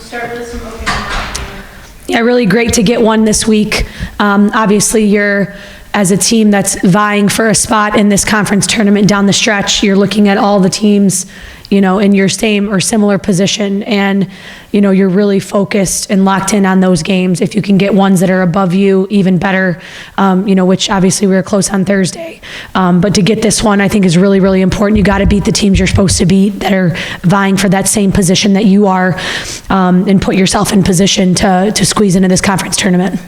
start with some opening remarks. Yeah, really great to get one this week. Obviously, you're, as a team that's vying for a spot in this conference tournament down the stretch, you're looking at all the teams, you know, in your same or similar position, and, you know, you're really focused and locked in on those games. If you can get ones that are above you, even better, you know, which obviously we were close on Thursday. But to get this one, I think is really, really important. You got to beat the teams you're supposed to beat that are vying for that same position that you are, and put yourself in position to squeeze into this conference tournament.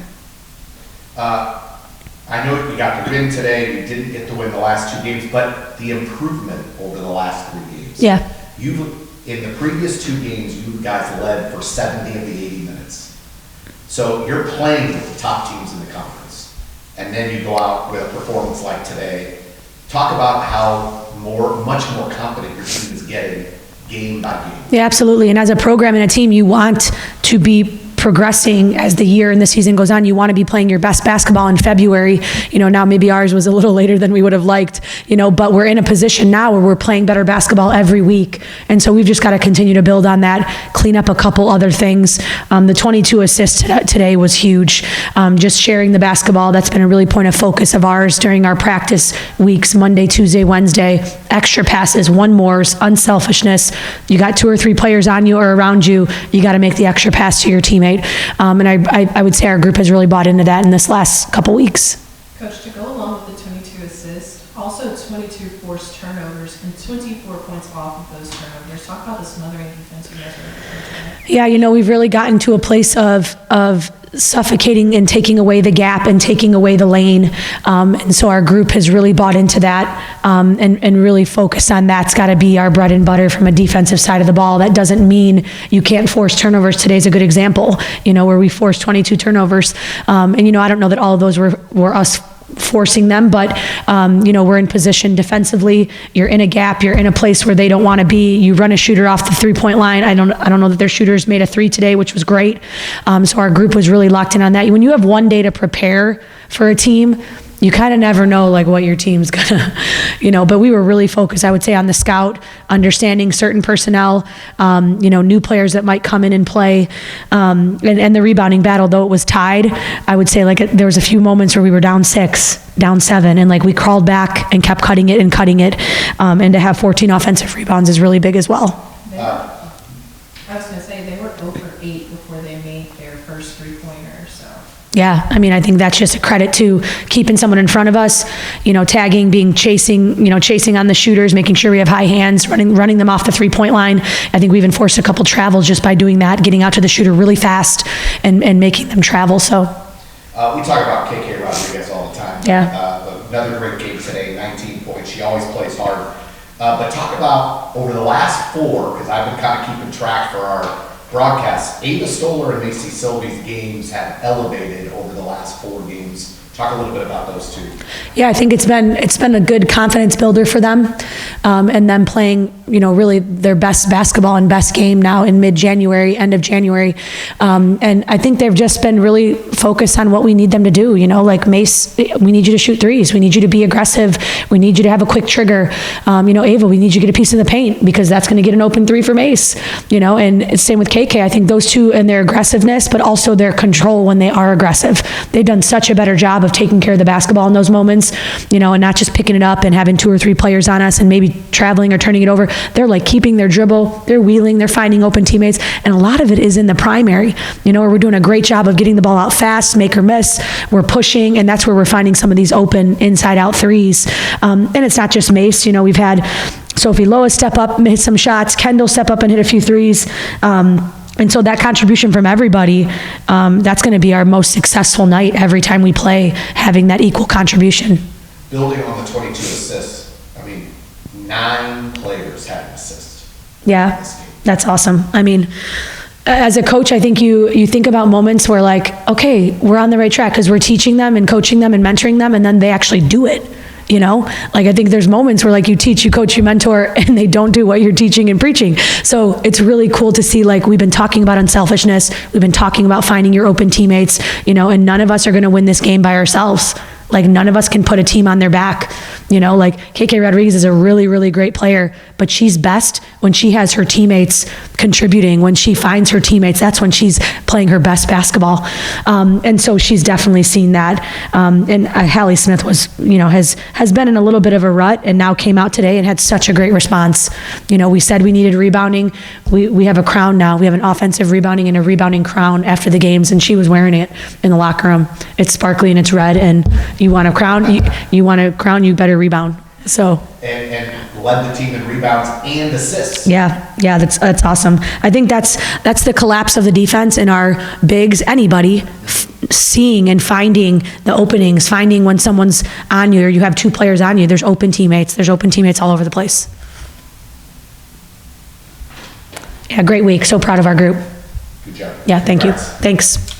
I know you got the win today, you didn't get to win the last two games, but the improvement over the last 3 games. Yeah. In the previous 2 games, you guys led for 70 of the 80 minutes. So you're playing with the top teams in the conference, and then you go out with a performance like today. Talk about how much more confident your team is getting game by game. Yeah, absolutely. And as a program and a team, you want to be progressing as the year and the season goes on. You want to be playing your best basketball in February. You know, now maybe ours was a little later than we would have liked, you know, but we're in a position now where we're playing better basketball every week. And so we've just got to continue to build on that, clean up a couple other things. The 22 assists today was huge. Just sharing the basketball, that's been a really point of focus of ours during our practice weeks, Monday, Tuesday, Wednesday. Extra passes, one mores, unselfishness. You got 2 or 3 players on you or around you, you got to make the extra pass to your teammate. And I would say our group has really bought into that in this last couple weeks. Coach, to go along with the 22 assists, also 22 forced turnovers and 24 points off of those turnovers. Talk about the smothering defense you guys are doing today. Yeah, you know, we've really gotten to a place of suffocating and taking away the gap and taking away the lane. And so our group has really bought into that, and really focused on that's got to be our bread and butter from a defensive side of the ball. That doesn't mean you can't force turnovers. Today's a good example, you know, where we forced 22 turnovers. And, you know, I don't know that all of those were us forcing them, but you know, we're in position defensively. You're in a gap, you're in a place where they don't want to be. You run a shooter off the 3-point line. I don't know that their shooters made a 3 today, which was great. So our group was really locked in on that. When you have one day to prepare for a team, you kind of never know like what your team's gonna, you know, but we were really focused, I would say, on the scout, understanding certain personnel, you know, new players that might come in and play, and the rebounding battle, though it was tied, I would say like there was a few moments where we were down 6, down 7, and like we crawled back and kept cutting it, and to have 14 offensive rebounds is really big as well. I was gonna say they were 0 for 8 before they made their first 3-pointer, so. Yeah, I mean, I think that's just a credit to keeping someone in front of us, you know, tagging, chasing on the shooters, making sure we have high hands, running them off the 3-point line. I think we've enforced a couple travels just by doing that, getting out to the shooter really fast and making them travel, so. We talk about KK Rodriguez all the time. Yeah. Another great game today, 19 points. She always plays hard. But talk about over the last 4, because I've been kind of keeping track for our broadcasts, Ava Stoller and Macy Sylvie's games have elevated over the last 4 games. Talk a little bit about those 2. Yeah, I think it's been a good confidence builder for them, and them playing, you know, really their best basketball and best game now in mid-January, end of January, and I think they've just been really focused on what we need them to do. You know, like Mace, we need you to shoot threes. We need you to be aggressive. We need you to have a quick trigger. You know, Ava, we need you to get a piece of the paint because that's going to get an open 3 for Mace. You know, and it's same with KK. I think those 2 and their aggressiveness, but also their control when they are aggressive. They've done such a better job of taking care of the basketball in those moments, you know, and not just picking it up and having 2 or 3 players on us and maybe traveling or turning it over. They're like keeping their dribble, they're wheeling, they're finding open teammates, and a lot of it is in the primary, you know, where we're doing a great job of getting the ball out fast, make or miss, we're pushing, and that's where we're finding some of these open inside-out threes. And it's not just Mace, you know, we've had Sophie Lois step up and hit some shots, Kendall step up and hit a few threes, and so that contribution from everybody, that's going to be our most successful night every time we play, having that equal contribution. Building on the 22 assists, I mean, 9 players had an assist. Yeah, that's awesome. I mean, as a coach, I think you think about moments where like, okay, we're on the right track because we're teaching them and coaching them and mentoring them, and then they actually do it. You know, like I think there's moments where like you teach, you coach, you mentor, and they don't do what you're teaching and preaching. So it's really cool to see, like, we've been talking about unselfishness. We've been talking about finding your open teammates, you know, and none of us are going to win this game by ourselves. Like, none of us can put a team on their back. You know, like, KK Rodriguez is a really, really great player, but she's best when she has her teammates contributing, when she finds her teammates. That's when she's playing her best basketball. And so she's definitely seen that. And Hallie Smith was, you know, has been in a little bit of a rut, and now came out today and had such a great response. You know, we said we needed rebounding. We have a crown now. We have an offensive rebounding and a rebounding crown after the games, and she was wearing it in the locker room. It's sparkly and it's red, and you want a crown, you want a crown, you better rebound. So. And led the team in rebounds and assists. Yeah, that's awesome. I think that's the collapse of the defense in our bigs, anybody, seeing and finding the openings, finding when someone's on you, or you have two players on you, there's open teammates. There's open teammates all over the place. Yeah, great week. So proud of our group. Good job. Yeah, thank you. Congrats. Thanks.